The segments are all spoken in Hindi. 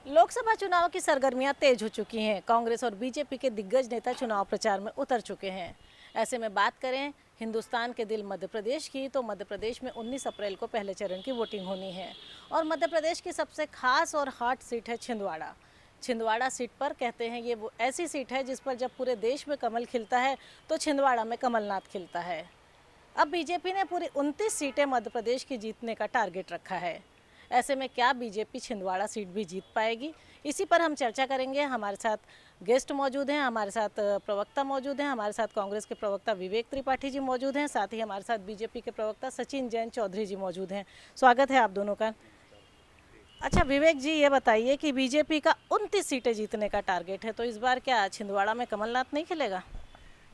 लोकसभा चुनाव की सरगर्मियां तेज हो चुकी हैं। कांग्रेस और बीजेपी के दिग्गज नेता चुनाव प्रचार में उतर चुके हैं। ऐसे में बात करें हिंदुस्तान के दिल मध्य प्रदेश की, तो मध्य प्रदेश में 19 अप्रैल को पहले चरण की वोटिंग होनी है और मध्य प्रदेश की सबसे खास और हॉट सीट है छिंदवाड़ा। छिंदवाड़ा सीट पर कहते हैं ये वो ऐसी सीट है जिस पर जब पूरे देश में कमल खिलता है तो छिंदवाड़ा में कमलनाथ खिलता है। अब बीजेपी ने पूरी 29 सीटें मध्य प्रदेश की जीतने का टारगेट रखा है। ऐसे में क्या बीजेपी छिंदवाड़ा सीट भी जीत पाएगी, इसी पर हम चर्चा करेंगे। हमारे साथ गेस्ट मौजूद हैं, हमारे साथ प्रवक्ता मौजूद हैं, हमारे साथ कांग्रेस के प्रवक्ता विवेक त्रिपाठी जी मौजूद हैं, साथ ही हमारे साथ बीजेपी के प्रवक्ता सचिन जैन चौधरी जी मौजूद हैं। स्वागत है आप दोनों का। अच्छा विवेक जी, ये बताइए कि बीजेपी का 29 सीटें जीतने का टारगेट है, तो इस बार क्या छिंदवाड़ा में कमलनाथ नहीं खिलेगा?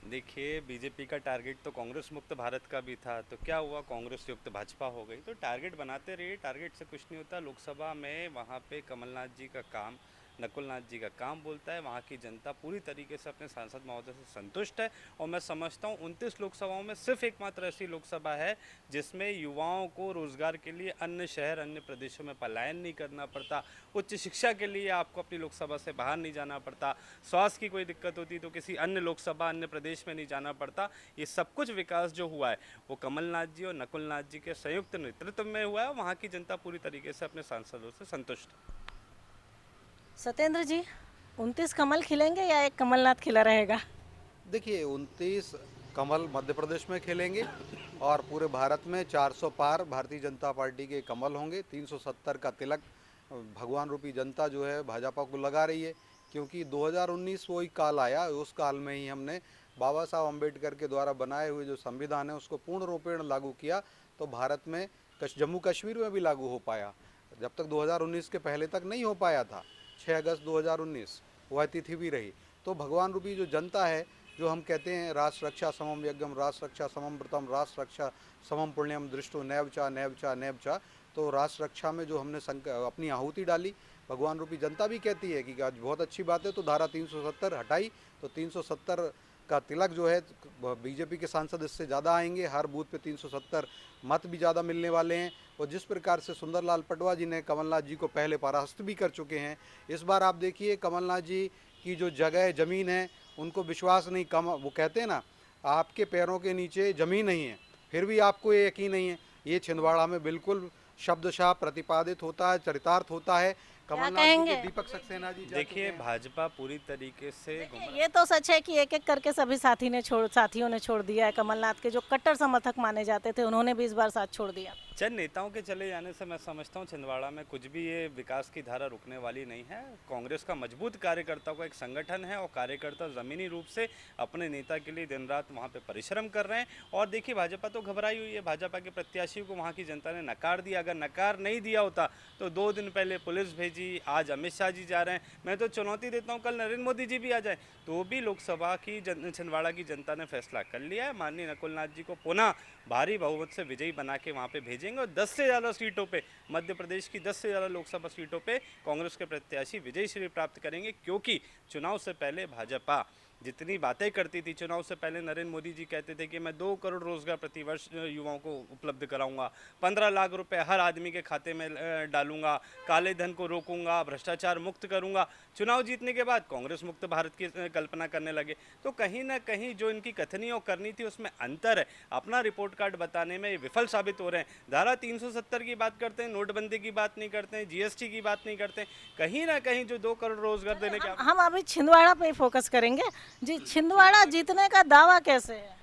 देखिए, बीजेपी का टारगेट तो कांग्रेस मुक्त भारत का भी था, तो क्या हुआ, कांग्रेस युक्त भाजपा हो गई। तो टारगेट बनाते रहिए, टारगेट से कुछ नहीं होता। लोकसभा में वहाँ पे कमलनाथ जी का काम, नकुलनाथ जी का काम बोलता है। वहाँ की जनता पूरी तरीके से अपने सांसद महोदय से संतुष्ट है। और मैं समझता हूँ 29 लोकसभाओं में सिर्फ एकमात्र ऐसी लोकसभा है जिसमें युवाओं को रोजगार के लिए अन्य शहर, अन्य प्रदेशों में पलायन नहीं करना पड़ता। उच्च शिक्षा के लिए आपको अपनी लोकसभा से बाहर नहीं जाना पड़ता। स्वास्थ्य की कोई दिक्कत होती तो किसी अन्य लोकसभा, अन्य प्रदेश में नहीं जाना पड़ता। ये सब कुछ विकास जो हुआ है वो कमलनाथ जी और नकुलनाथ जी के संयुक्त नेतृत्व में हुआ है। वहाँ की जनता पूरी तरीके से अपने सांसदों से संतुष्ट है। सत्येंद्र जी, 29 कमल खिलेंगे या एक कमलनाथ खिला रहेगा? देखिए 29 कमल मध्य प्रदेश में खेलेंगे और पूरे भारत में 400 पार भारतीय जनता पार्टी के कमल होंगे। 370 का तिलक भगवान रूपी जनता जो है भाजपा को लगा रही है, क्योंकि 2019 वही काल आया, उस काल में ही हमने बाबा साहब अम्बेडकर के द्वारा बनाए हुए जो संविधान है उसको पूर्ण रूपेण लागू किया। तो भारत में जम्मू कश्मीर में भी लागू हो पाया, जब तक 2019 के पहले तक नहीं हो पाया था। 6 अगस्त 2019 वह तिथि भी रही। तो भगवान रूपी जो जनता है, जो हम कहते हैं राष्ट्र रक्षा समम यज्ञम, राष्ट्र रक्षा समम व्रतम, राष्ट्र रक्षा समम पुण्यम दृष्टो नैवचा नैवचा नैवचा। तो राष्ट्र रक्षा में जो हमने अपनी आहुति डाली, भगवान रूपी जनता भी कहती है कि आज बहुत अच्छी बात है, तो धारा 370 हटाई। तो 370 का तिलक जो है, बीजेपी के सांसद इससे ज़्यादा आएंगे, हर बूथ पे 370 मत भी ज़्यादा मिलने वाले हैं। और जिस प्रकार से सुंदरलाल पटवा जी ने कमलनाथ जी को पहले परास्त भी कर चुके हैं, इस बार आप देखिए कमलनाथ जी की जो जगह ज़मीन है उनको विश्वास नहीं, कम वो कहते हैं ना, आपके पैरों के नीचे ज़मीन नहीं है फिर भी आपको ये यकीन नहीं है। ये छिंदवाड़ा में बिल्कुल शब्दशः प्रतिपादित होता है, चरितार्थ होता है। क्या कमलनाथ जी के कहेंगे? दीपक सक्सेना जी जा चुके देखिए, हैं। भाजपा पूरी तरीके से देखिए, ये तो सच है कि एक एक करके सभी साथियों ने छोड़ दिया है। कमलनाथ के जो कट्टर समर्थक माने जाते थे उन्होंने भी इस बार साथ छोड़ दिया। चंद नेताओं के चले जाने से मैं समझता हूँ छिंदवाड़ा में कुछ भी ये विकास की धारा रुकने वाली नहीं है। कांग्रेस का मजबूत कार्यकर्ताओं का एक संगठन है और कार्यकर्ता ज़मीनी रूप से अपने नेता के लिए दिन रात वहाँ पे परिश्रम कर रहे हैं। और देखिए, भाजपा तो घबराई हुई है। भाजपा के प्रत्याशी को वहाँ की जनता ने नकार दिया। अगर नकार नहीं दिया होता तो 2 दिन पहले पुलिस भेजी, आज अमित शाह जी जा रहे हैं। मैं तो चुनौती देता हूँ कल नरेंद्र मोदी जी भी आ जाए तो भी लोकसभा की छिंदवाड़ा की जनता ने फैसला कर लिया है। माननीय नकुलनाथ जी को पुनः भारी बहुमत से विजयी बना के वहाँ पे भेजेंगे और 10 से ज़्यादा सीटों पे, मध्य प्रदेश की 10 से ज़्यादा लोकसभा सीटों पे कांग्रेस के प्रत्याशी विजयी श्री प्राप्त करेंगे। क्योंकि चुनाव से पहले भाजपा जितनी बातें करती थी, चुनाव से पहले नरेंद्र मोदी जी कहते थे कि मैं 2 करोड़ रोजगार प्रतिवर्ष युवाओं को उपलब्ध कराऊंगा, 15 लाख रुपए हर आदमी के खाते में डालूंगा, काले धन को रोकूंगा, भ्रष्टाचार मुक्त करूंगा। चुनाव जीतने के बाद कांग्रेस मुक्त भारत की कल्पना करने लगे। तो कहीं ना कहीं जो इनकी कथनी और करनी थी उसमें अंतर है। अपना रिपोर्ट कार्ड बताने में ये विफल साबित हो रहे हैं। धारा 370 की बात करते हैं, नोटबंदी की बात नहीं करते हैं, जीएसटी की बात नहीं करते हैं। कहीं ना कहीं जो 2 करोड़ रोजगार देने के हम अभी छिंदवाड़ा पे ही फोकस करेंगे। जी, छिंदवाड़ा जीतने का दावा कैसे है?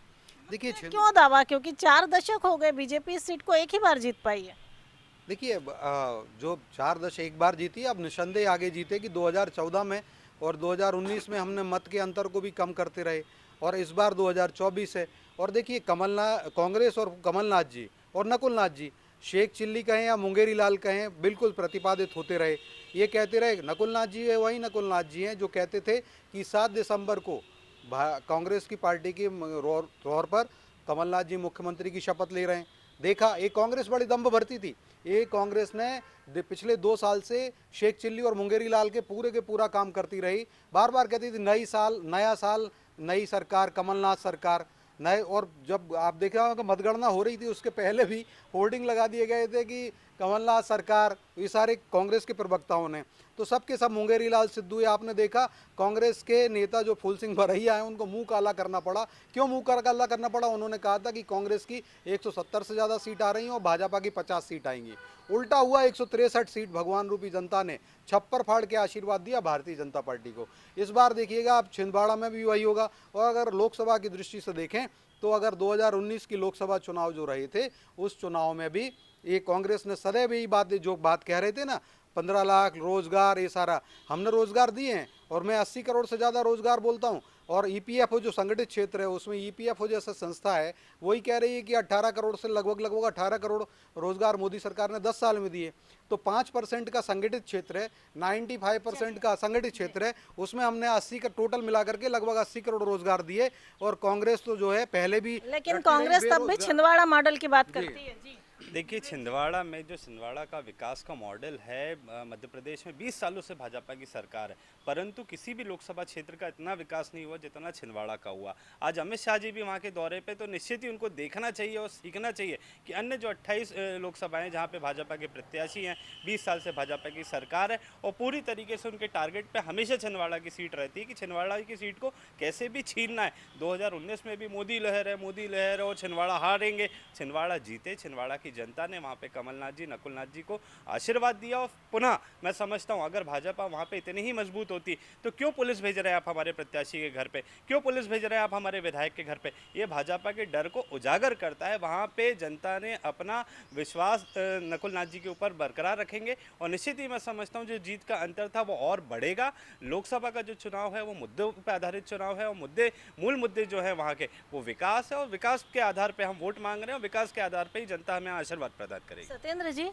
देखिए क्यों दावा? क्योंकि 4 दशक हो गए बीजेपी इस सीट को एक ही बार जीत पाई है। देखिए जो 4 दशक एक बार जीती है, अब निसंदेह आगे जीतेगी। 2014 में और 2019 में हमने मत के अंतर को भी कम करते रहे, और इस बार 2024 है। और देखिए कमलनाथ, कांग्रेस और कमलनाथ जी और नकुलनाथ जी, शेख चिल्ली कहें या मुंगेरी लाल कहें, बिल्कुल प्रतिपादित होते रहे। ये कहते रहे, नकुलनाथ जी है वही नकुलनाथ जी हैं जो कहते थे कि 7 दिसंबर को कांग्रेस की पार्टी की तौर पर कमलनाथ जी मुख्यमंत्री की शपथ ले रहे हैं। देखा, एक कांग्रेस बड़ी दम्भ भरती थी। ये कांग्रेस ने पिछले 2 साल से शेख चिल्ली और मुंगेरी लाल के पूरा काम करती रही। बार बार कहती थी नया साल नई सरकार, कमलनाथ सरकार नए। और जब आप देखा होगा मतगणना हो रही थी उसके पहले भी होर्डिंग लगा दिए गए थे कि कमलनाथ सरकार, ये सारे कांग्रेस के प्रवक्ताओं ने, तो सबके सब मुंगेरी लाल सिद्धू, या आपने देखा कांग्रेस के नेता जो फूल सिंह भरैया हैं उनको मुंह काला करना पड़ा। क्यों मुंह काला करना पड़ा? उन्होंने कहा था कि कांग्रेस की 170 से ज़्यादा सीट आ रही हैं और भाजपा की 50 सीट आएंगी। उल्टा हुआ, 163 सीट भगवान रूपी जनता ने छप्पर फाड़ के आशीर्वाद दिया भारतीय जनता पार्टी को। इस बार देखिएगा आप, छिंदवाड़ा में भी वही होगा। और अगर लोकसभा की दृष्टि से देखें तो अगर 2019 की लोकसभा चुनाव जो रहे थे, उस चुनाव में भी ये कांग्रेस ने सदैव यही बात, जो बात कह रहे थे ना, 15 लाख रोजगार, ये सारा हमने रोजगार दिए हैं। और मैं 80 करोड़ से ज़्यादा रोजगार बोलता हूँ। और ईपीएफओ जो संगठित क्षेत्र है, उसमें ईपीएफओ जैसा संस्था है, वही कह रही है कि 18 करोड़ से लगभग 18 करोड़ रोजगार मोदी सरकार ने 10 साल में दिए। तो 5% का संगठित क्षेत्र है, 95% का असंगठित क्षेत्र है, उसमें हमने 80 का टोटल मिला करके लगभग 80 करोड़ रोजगार दिए। और कांग्रेस तो जो है पहले भी, लेकिन कांग्रेस तब भी छिंदवाड़ा मॉडल की बात करती है जी। देखिए, छिंदवाड़ा में जो छिंदवाड़ा का विकास का मॉडल है, मध्य प्रदेश में 20 सालों से भाजपा की सरकार है, परंतु किसी भी लोकसभा क्षेत्र का इतना विकास नहीं हुआ जितना छिंदवाड़ा का हुआ। आज अमित शाह जी भी वहाँ के दौरे पे, तो निश्चित ही उनको देखना चाहिए और सीखना चाहिए कि अन्य जो 28 लोकसभाएं जहाँ पे भाजपा के प्रत्याशी हैं, 20 साल से भाजपा की सरकार है और पूरी तरीके से उनके टारगेट पे हमेशा छिंदवाड़ा की सीट रहती है कि छिंदवाड़ा की सीट को कैसे भी छीनना है। 2019 में भी मोदी लहर है और छिंदवाड़ा हारेंगे। छिंदवाड़ा जीते, छिंदवाड़ा की जनता ने वहाँ पे कमलनाथ जी, नकुलनाथ जी को आशीर्वाद दिया। और पुनः मैं समझता हूँ, अगर भाजपा वहाँ पे इतनी ही मजबूत होती तो क्यों पुलिस भेज रहे हैं आप हमारे प्रत्याशी के घर पे, क्यों पुलिस भेज रहे हैं आप हमारे विधायक के घर पे? ये भाजपा के डर को उजागर करता है। वहाँ पे जनता ने अपना विश्वास नकुलनाथ जी के ऊपर बरकरार रखेंगे और निश्चित ही मैं समझता हूँ जो जीत का अंतर था वो और बढ़ेगा। लोकसभा का जो चुनाव है वो मुद्दों पर आधारित चुनाव है और मूल मुद्दे जो है वहाँ के वो विकास है और विकास के आधार पर हम वोट मांग रहे हैं और विकास के आधार पर ही जनता हमें आशीर्वाद प्रदान करेगी। सत्येंद्र जी,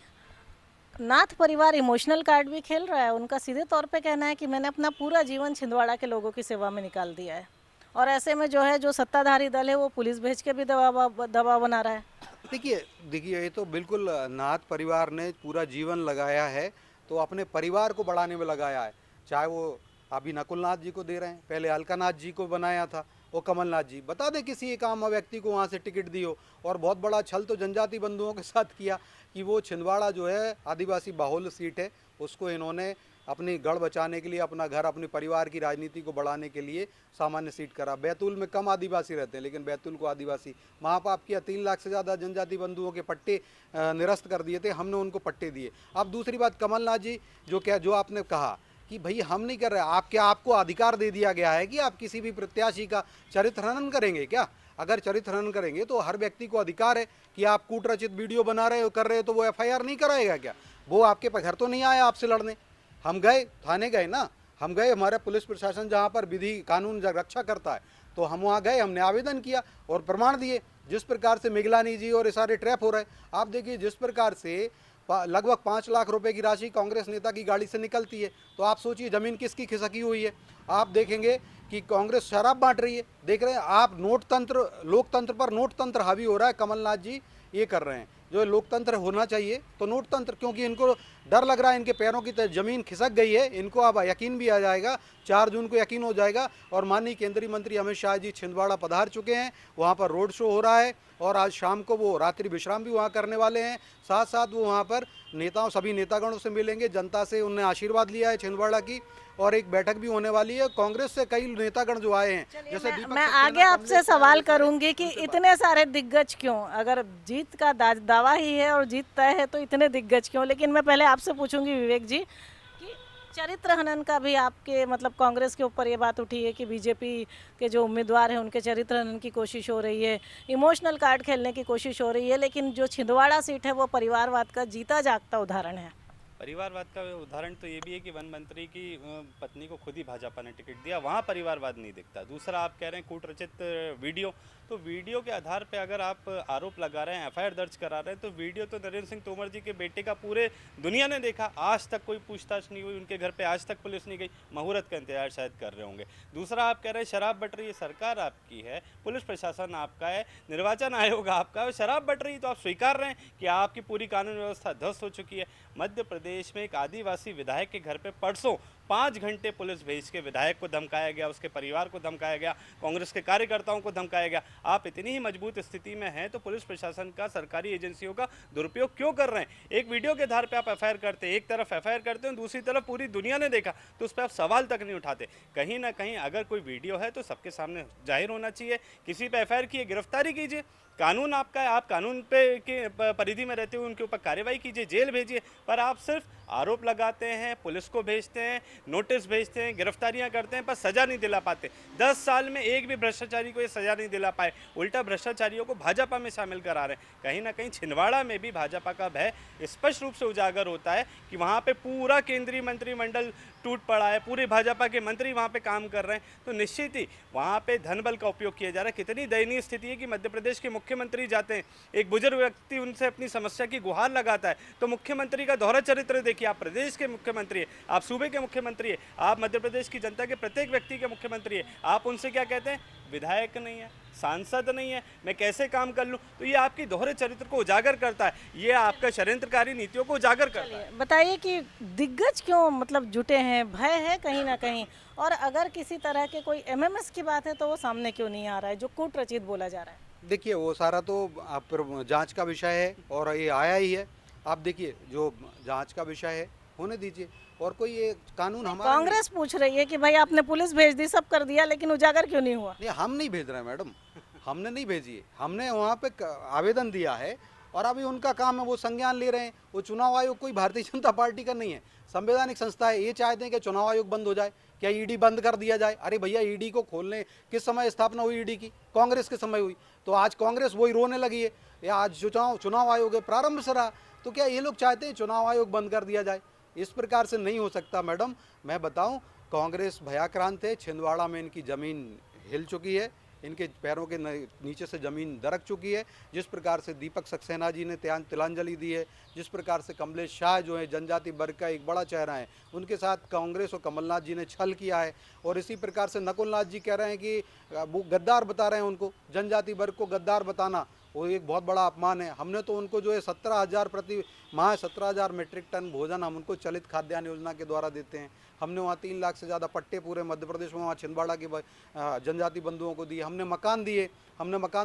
नाथ परिवार इमोशनल कार्ड भी खेल रहा है। उनका सीधे तौर पे कहना है कि मैंने अपना पूरा जीवन छिंदवाड़ा के लोगों की सेवा में निकाल दिया है, और ऐसे में जो है, जो सत्ताधारी दल है वो पुलिस भेज के भी दबाव बना रहा है। देखिए ये तो बिल्कुल, नाथ परिवार ने पूरा जीवन लगाया है तो अपने परिवार को बढ़ाने में लगाया है। चाहे वो अभी नकुलनाथ जी को दे रहे हैं, पहले अलकानाथ जी को बनाया था, वो कमलनाथ जी, बता दें किसी एक आम व्यक्ति को वहाँ से टिकट दी हो। और बहुत बड़ा छल तो जनजाति बंधुओं के साथ किया कि वो छिंदवाड़ा जो है आदिवासी बाहुल्य सीट है, उसको इन्होंने अपनी गढ़ बचाने के लिए, अपना घर, अपने परिवार की राजनीति को बढ़ाने के लिए सामान्य सीट करा। बैतूल में कम आदिवासी रहते हैं, लेकिन बैतूल को आदिवासी महापाप किया। 3 लाख से ज़्यादा जनजाति बंधुओं के पट्टे निरस्त कर दिए थे, हमने उनको पट्टे दिए। अब दूसरी बात, कमलनाथ जी जो आपने कहा कि भाई हम नहीं कर रहे, आपको अधिकार दे दिया गया है कि आप किसी भी प्रत्याशी का चरित्र हनन करेंगे क्या? अगर चरित्र हनन करेंगे तो हर व्यक्ति को अधिकार है कि आप कूटरचित वीडियो बना रहे हो, कर रहे हो, तो वो एफआईआर नहीं कराएगा क्या? वो आपके घर तो नहीं आया आपसे लड़ने। हम गए, थाने गए ना, हम गए, हमारा पुलिस प्रशासन जहाँ पर विधि कानून रक्षा करता है, तो हम वहाँ गए, हमने आवेदन किया और प्रमाण दिए। जिस प्रकार से मिगलानी जी और ये सारे ट्रैप हो रहे, आप देखिए जिस प्रकार से लगभग 5 लाख रुपए की राशि कांग्रेस नेता की गाड़ी से निकलती है, तो आप सोचिए ज़मीन किसकी खिसकी हुई है। आप देखेंगे कि कांग्रेस शराब बांट रही है, देख रहे हैं आप, नोट तंत्र, लोकतंत्र पर नोट तंत्र हावी हो रहा है। कमलनाथ जी ये कर रहे हैं, जो लोकतंत्र होना चाहिए तो नोट तंत्र, क्योंकि इनको डर लग रहा है, इनके पैरों की ज़मीन खिसक गई है। इनको अब यकीन भी आ जाएगा, 4 जून को यकीन हो जाएगा। और माननीय केंद्रीय मंत्री अमित शाह जी छिंदवाड़ा पधार चुके हैं, वहाँ पर रोड शो हो रहा है और आज शाम को वो रात्रि विश्राम भी वहाँ करने वाले हैं। साथ साथ वो वहाँ पर नेताओं, सभी नेतागणों से मिलेंगे, जनता से उन्हें आशीर्वाद लिया है छिंदवाड़ा की, और एक बैठक भी होने वाली है। कांग्रेस से कई नेतागण जो आए हैं, जैसे मैं आगे आपसे सवाल करूंगी कि इतने सारे दिग्गज क्यों, अगर जीत का दावा ही है और जीत तय है तो इतने दिग्गज क्यों? लेकिन मैं पहले आपसे पूछूंगी विवेक जी कि चरित्र हनन का भी आपके, मतलब कांग्रेस के ऊपर ये बात उठी है कि बीजेपी के जो उम्मीदवार हैं उनके चरित्र हनन की कोशिश हो रही है, इमोशनल कार्ड खेलने की कोशिश हो रही है, लेकिन जो छिंदवाड़ा सीट है वो परिवारवाद का जीता जागता उदाहरण है। परिवारवाद का उदाहरण तो ये भी है कि वन मंत्री की पत्नी को खुद ही भाजपा ने टिकट दिया, वहाँ परिवारवाद नहीं दिखता। दूसरा, आप कह रहे हैं कूटरचित वीडियो, तो वीडियो के आधार पे अगर आप आरोप लगा रहे हैं, एफआईआर दर्ज करा रहे हैं, तो वीडियो तो नरेंद्र सिंह तोमर जी के बेटे का पूरे दुनिया ने देखा। आज तक कोई पूछताछ नहीं हुई, उनके घर पे आज तक पुलिस नहीं गई, मुहूर्त का इंतजार शायद कर रहे होंगे। दूसरा, आप कह रहे हैं शराब बट रही है, सरकार आपकी है, पुलिस प्रशासन आपका है, निर्वाचन आयोग आपका है, शराब बट रही है तो आप स्वीकार रहे हैं कि आपकी पूरी कानून व्यवस्था ध्वस्त हो चुकी है। मध्य प्रदेश में एक आदिवासी विधायक के घर पे परसों 5 घंटे पुलिस भेज के विधायक को धमकाया गया, उसके परिवार को धमकाया गया, कांग्रेस के कार्यकर्ताओं को धमकाया गया। आप इतनी ही मजबूत स्थिति में हैं तो पुलिस प्रशासन का, सरकारी एजेंसियों का दुरुपयोग क्यों कर रहे हैं? एक वीडियो के आधार पर आप एफआईआर करते हैं, एक तरफ एफआईआर करते हैं, दूसरी तरफ पूरी दुनिया ने देखा तो उस पर आप सवाल तक नहीं उठाते। कहीं ना कहीं अगर कोई वीडियो है तो सबके सामने जाहिर होना चाहिए। किसी पे एफआईआर कीजिए, गिरफ्तारी कीजिए, कानून आपका है, आप कानून पे के परिधि में रहते हुए उनके ऊपर कार्रवाई कीजिए, जेल भेजिए। पर आप सिर्फ आरोप लगाते हैं, पुलिस को भेजते हैं, नोटिस भेजते हैं, गिरफ्तारियां करते हैं, पर सज़ा नहीं दिला पाते। 10 साल में एक भी भ्रष्टाचारी को ये सज़ा नहीं दिला पाए, उल्टा भ्रष्टाचारियों को भाजपा में शामिल करा रहे हैं। कहीं ना कहीं छिंदवाड़ा में भी भाजपा का भय स्पष्ट रूप से उजागर होता है कि वहाँ पे पूरा केंद्रीय मंत्रिमंडल टूट पड़ा है, पूरे भाजपा के मंत्री वहाँ पे काम कर रहे हैं, तो निश्चित ही वहाँ पे धन बल का उपयोग किया जा रहा है। कितनी दयनीय स्थिति है कि मध्य प्रदेश के मुख्यमंत्री जाते हैं, एक बुजुर्ग व्यक्ति उनसे अपनी समस्या की गुहार लगाता है तो मुख्यमंत्री का दोहरा चरित्र देखिए। आप प्रदेश के मुख्यमंत्री है, आप सूबे के मुख्यमंत्री है, आप मध्य प्रदेश की जनता के प्रत्येक व्यक्ति के मुख्यमंत्री है, आप उनसे क्या कहते हैं? विधायक नहीं है, सांसद नहीं है, मैं कैसे काम कर लूं? तो ये आपकी दोहरे चरित्र को उजागर करता है, ये आपका षड्यंत्रकारी नीतियों को उजागर करता है। बताइए कि दिग्गज क्यों मतलब जुटे हैं? भय है कहीं ना कहीं, और अगर किसी तरह के कोई एमएमएस की बात है तो वो सामने क्यों नहीं आ रहा है, जो कूट रचित बोला जा रहा है? देखिए वो सारा तो आप जांच का विषय है और ये आया ही है। आप देखिए जो जांच का विषय है होने दीजिए, और कोई ये कानून हमारा कांग्रेस पूछ रही है कि भाई आपने पुलिस भेज दी, सब कर दिया, लेकिन उजागर क्यों नहीं हुआ? नहीं, हम नहीं भेज रहे हैं मैडम, हमने नहीं भेजी है, हमने वहाँ पे आवेदन दिया है और अभी उनका काम है, वो संज्ञान ले रहे हैं। वो चुनाव आयोग कोई भारतीय जनता पार्टी का नहीं है, संवैधानिक संस्था है। ये चाहते हैं कि चुनाव आयोग बंद हो जाए, क्या ईडी बंद कर दिया जाए? अरे भैया, ईडी को खोलने किस समय स्थापना हुई ईडी की? कांग्रेस के समय हुई, तो आज कांग्रेस वही रोने लगी है। या आज चुनाव आयोग है, प्रारंभ से रहा, तो क्या ये लोग चाहते हैं चुनाव आयोग बंद कर दिया जाए? इस प्रकार से नहीं हो सकता मैडम। मैं बताऊं, कांग्रेस भयाक्रांत है, छिंदवाड़ा में इनकी ज़मीन हिल चुकी है, इनके पैरों के नीचे से ज़मीन दरक चुकी है। जिस प्रकार से दीपक सक्सेना जी ने तिलांजलि दी है, जिस प्रकार से कमलेश शाह जो है जनजाति वर्ग का एक बड़ा चेहरा है, उनके साथ कांग्रेस और कमलनाथ जी ने छल किया है। और इसी प्रकार से नकुलनाथ जी कह रहे हैं कि वो गद्दार बता रहे हैं उनको, जनजाति वर्ग को गद्दार बताना वो एक बहुत बड़ा अपमान है। हमने तो उनको जो है 17,000 प्रति माह 17,000 मीट्रिक टन भोजन हम उनको चलित खाद्यान्न योजना के द्वारा देते हैं। हमने वहाँ 3 लाख से ज़्यादा पट्टे पूरे मध्य प्रदेश में वहाँ छिंदवाड़ा के जनजाति बंधुओं को दिए। हमने मकान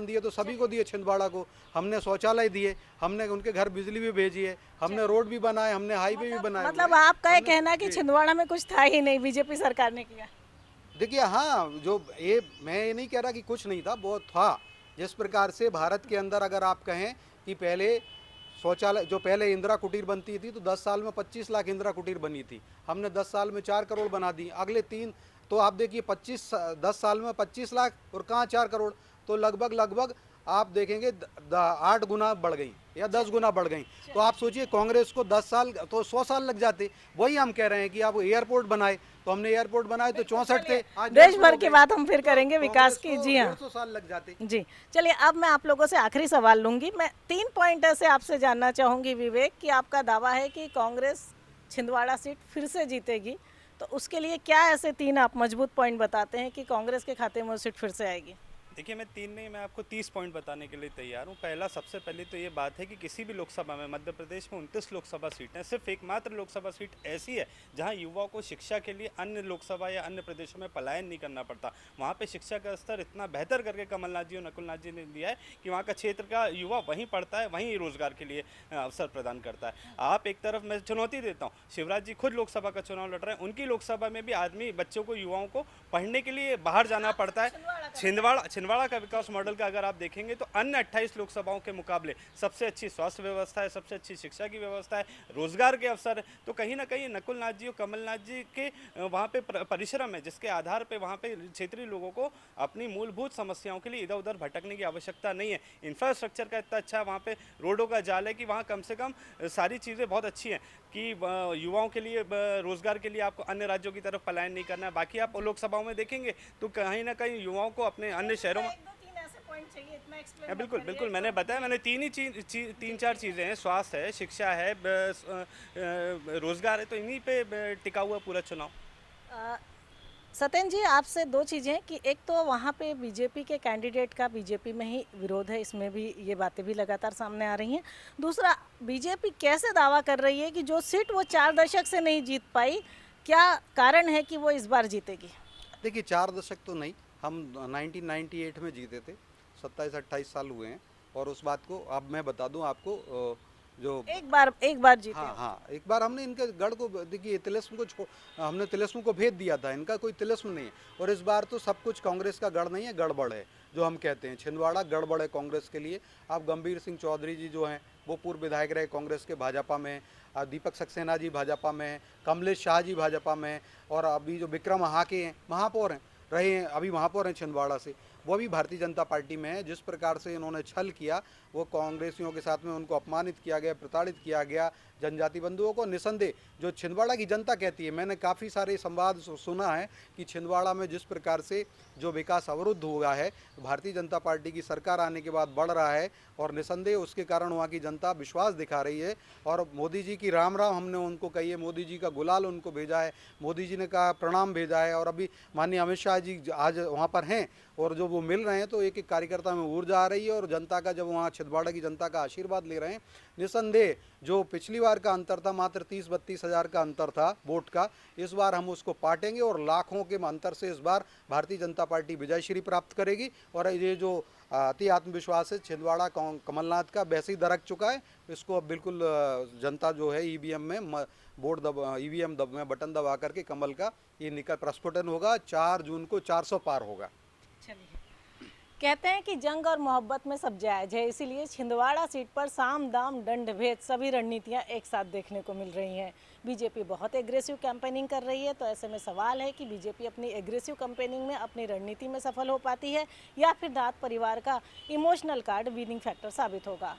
दिए तो सभी को दिए। छिंदवाड़ा को हमने शौचालय दिए, हमने उनके घर बिजली भी भेजी है, हमने रोड भी बनाए, हमने हाईवे भी बनाए। मतलब आपका ये कहना है कि छिंदवाड़ा में कुछ था ही नहीं, बीजेपी सरकार ने किया? देखिए हाँ, जो ये मैं ये नहीं कह रहा कि कुछ नहीं था, बहुत था। जिस प्रकार से भारत के अंदर अगर आप कहें कि पहले शौचालय, जो पहले इंदिरा कुटीर बनती थी तो 10 साल में 25 लाख इंदिरा कुटीर बनी थी, हमने 10 साल में 4 करोड़ बना दी। अगले 3 तो आप देखिए 10 साल में 25 लाख और कहाँ 4 करोड़, तो लगभग आप देखेंगे 8 गुना बढ़ गई या 10 गुना बढ़ गई। तो आप सोचिए कांग्रेस को 10 साल तो 100 साल लग जाते। वही हम कह रहे हैं कि आप एयरपोर्ट बनाए, तो हमने एयरपोर्ट बनाए तो 64 थे, आज देश भर की बात हम फिर करेंगे विकास की। जी हाँ, 150 साल लग जाते। जी चलिए, अब मैं आप लोगों से आखिरी सवाल लूंगी। मैं 3 पॉइंट से आपसे जानना चाहूंगी विवेक, कि आपका दावा है कि कांग्रेस छिंदवाड़ा सीट फिर से जीतेगी, तो उसके लिए क्या ऐसे 3 आप मजबूत पॉइंट बताते हैं कि कांग्रेस के खाते में वो सीट फिर से आएगी? देखिए, मैं 3 नहीं, मैं आपको 30 पॉइंट बताने के लिए तैयार हूँ। पहला, सबसे पहले तो ये बात है कि किसी भी लोकसभा में, मध्य प्रदेश में 29 लोकसभा सीटें हैं, सिर्फ एकमात्र लोकसभा सीट ऐसी है जहाँ युवाओं को शिक्षा के लिए अन्य लोकसभा या अन्य प्रदेशों में पलायन नहीं करना पड़ता। वहाँ पे शिक्षा का स्तर इतना बेहतर करके कमलनाथ जी और नकुलनाथ जी ने दिया है कि वहाँ का क्षेत्र का युवा वहीं पढ़ता है, वहीं रोजगार के लिए अवसर प्रदान करता है। आप एक तरफ, मैं चुनौती देता हूँ, शिवराज जी खुद लोकसभा का चुनाव लड़ रहे हैं, उनकी लोकसभा में भी आदमी, बच्चों को, युवाओं को पढ़ने के लिए बाहर जाना पड़ता है। छिंदवाड़ा का विकास मॉडल का अगर आप देखेंगे तो अन्य 28 लोकसभाओं के मुकाबले सबसे अच्छी स्वास्थ्य व्यवस्था है, सबसे अच्छी शिक्षा की व्यवस्था है, रोजगार के अवसर है। तो कहीं ना कहीं नकुलनाथ जी और कमलनाथ जी के वहाँ पे परिश्रम है, जिसके आधार पे वहाँ पे क्षेत्रीय लोगों को अपनी मूलभूत समस्याओं के लिए इधर उधर भटकने की आवश्यकता नहीं है। इंफ्रास्ट्रक्चर का इतना अच्छा वहाँ पे रोडों का जाल है कि वहाँ कम से कम सारी चीज़ें बहुत अच्छी हैं कि युवाओं के लिए, रोजगार के लिए आपको अन्य राज्यों की तरफ पलायन नहीं करना है। बाकी आप लोकसभाओं में देखेंगे तो कहीं ना कहीं युवाओं को अपने अन्य शहरों में, बिल्कुल मैंने बताया, मैंने 3-4 चीज़ें हैं, स्वास्थ्य है, शिक्षा है, रोजगार है, तो इन्हीं पे टिका हुआ पूरा चुनाव। सत्यन जी, आपसे 2 चीज़ें, कि एक तो वहाँ पे बीजेपी के कैंडिडेट का बीजेपी में ही विरोध है, इसमें भी ये बातें भी लगातार सामने आ रही हैं। दूसरा, बीजेपी कैसे दावा कर रही है कि जो सीट वो 4 दशक से नहीं जीत पाई, क्या कारण है कि वो इस बार जीतेगी? देखिए 4 दशक तो नहीं, हम 1998 में जीते थे, 27-28 साल हुए हैं। और उस बात को अब मैं बता दूं आपको, जो एक बार जीते हाँ हो। हाँ, एक बार हमने इनके गढ़ को, देखिए तिलिस्म को हमने तिलिस्म को भेद दिया था, इनका कोई तिलिस्म नहीं है। और इस बार तो सब कुछ कांग्रेस का गढ़ नहीं है, गड़बड़ है जो हम कहते हैं। छिंदवाड़ा गड़बड़ है कांग्रेस के लिए। आप गंभीर सिंह चौधरी जी जो हैं वो पूर्व विधायक रहे कांग्रेस के, भाजपा में हैं। दीपक सक्सेना जी भाजपा में हैं, कमलेश शाह जी भाजपा में हैं, और अभी जो विक्रम हाके हैं महापौर हैं, रहे हैं, अभी महापौर हैं छिंदवाड़ा से, वो भी भारतीय जनता पार्टी में है। जिस प्रकार से इन्होंने छल किया, वो कांग्रेसियों के साथ में उनको अपमानित किया गया, प्रताड़ित किया गया जनजाति बंधुओं को। निसंदेह जो छिंदवाड़ा की जनता कहती है, मैंने काफ़ी सारे संवाद सुना है कि छिंदवाड़ा में जिस प्रकार से जो विकास अवरुद्ध हुआ है, भारतीय जनता पार्टी की सरकार आने के बाद बढ़ रहा है, और निसंदेह उसके कारण वहाँ की जनता विश्वास दिखा रही है। और मोदी जी की राम राम हमने उनको कही है, मोदी जी का गुलाल उनको भेजा है, मोदी जी ने कहा प्रणाम भेजा है। और अभी माननीय अमित शाह जी आज वहाँ पर हैं, और जो वो मिल रहे हैं, तो एक एक कार्यकर्ता में ऊर्जा आ रही है। और जनता का, जब वहाँ छिंदवाड़ा की जनता का आशीर्वाद ले रहे हैं, निसंदेह जो पिछली बार का अंतर था, मात्र 30-32 हज़ार का अंतर था वोट का, इस बार हम उसको पाटेंगे और लाखों के अंतर से इस बार भारतीय जनता पार्टी विजयश्री प्राप्त करेगी। और ये जो अति आत्मविश्वास है छिंदवाड़ा कमलनाथ का, वैसे ही दरक चुका है। इसको अब बिल्कुल जनता जो है ईवीएम में ईवीएम में बटन दबा करके कमल का ये निकल प्रस्फुटन होगा। 4 जून को 400 पार होगा। चलिए, कहते हैं कि जंग और मोहब्बत में सब जायज है, इसीलिए छिंदवाड़ा सीट पर साम दाम दंड भेद सभी रणनीतियां एक साथ देखने को मिल रही हैं। बीजेपी बहुत एग्रेसिव कैंपेनिंग कर रही है, तो ऐसे में सवाल है कि बीजेपी अपनी एग्रेसिव कैंपेनिंग में अपनी रणनीति में सफल हो पाती है, या फिर नाथ परिवार का इमोशनल कार्ड विनिंग फैक्टर साबित होगा।